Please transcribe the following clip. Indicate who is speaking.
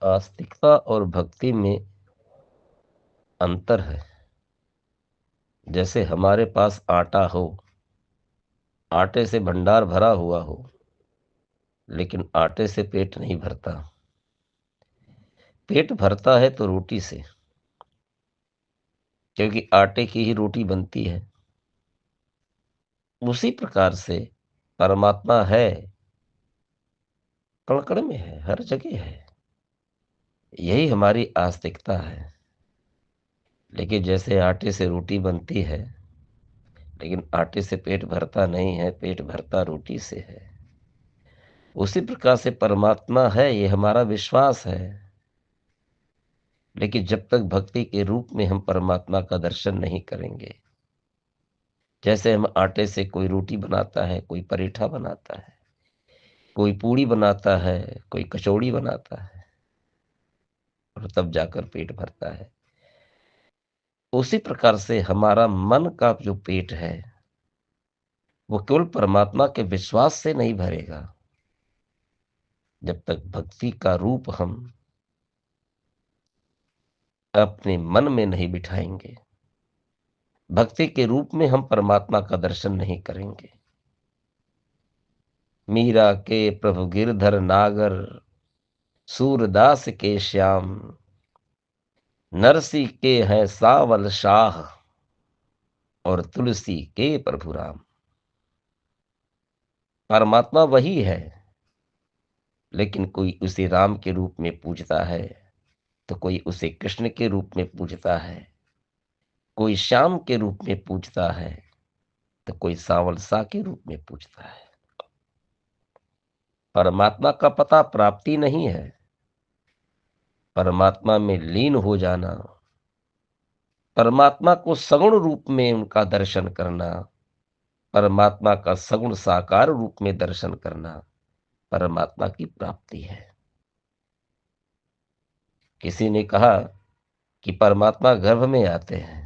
Speaker 1: आस्तिकता और भक्ति में अंतर है। जैसे हमारे पास आटा हो, आटे से भंडार भरा हुआ हो, लेकिन आटे से पेट नहीं भरता। पेट भरता है तो रोटी से, क्योंकि आटे की ही रोटी बनती है। उसी प्रकार से परमात्मा है, कण कण में है, हर जगह है। यही हमारी आस्तिकता है। लेकिन जैसे आटे से रोटी बनती है, लेकिन आटे से पेट भरता नहीं है, पेट भरता रोटी से है। उसी प्रकार से परमात्मा है, ये हमारा विश्वास है। लेकिन जब तक भक्ति के रूप में हम परमात्मा का दर्शन नहीं करेंगे, जैसे हम आटे से कोई रोटी बनाता है, कोई पराठा बनाता है, कोई पूड़ी बनाता है, कोई कचौड़ी बनाता है, और तब जाकर पेट भरता है। उसी प्रकार से हमारा मन का जो पेट है, वो केवल परमात्मा के विश्वास से नहीं भरेगा, जब तक भक्ति का रूप हम अपने मन में नहीं बिठाएंगे, भक्ति के रूप में हम परमात्मा का दर्शन नहीं करेंगे। मीरा के प्रभु गिरधर नागर, सूरदास के श्याम, नरसी के हैं सावल शाह, और तुलसी के प्रभु राम। परमात्मा वही है, लेकिन कोई उसे राम के रूप में पूजता है, तो कोई उसे कृष्ण के रूप में पूजता है, कोई श्याम के रूप में पूजता है, तो कोई सावल शाह के रूप में पूजता है। परमात्मा का पता प्राप्ति नहीं है, परमात्मा में लीन हो जाना, परमात्मा को सगुण रूप में उनका दर्शन करना, परमात्मा का सगुण साकार रूप में दर्शन करना परमात्मा की प्राप्ति है। किसी ने कहा कि परमात्मा गर्भ में आते हैं।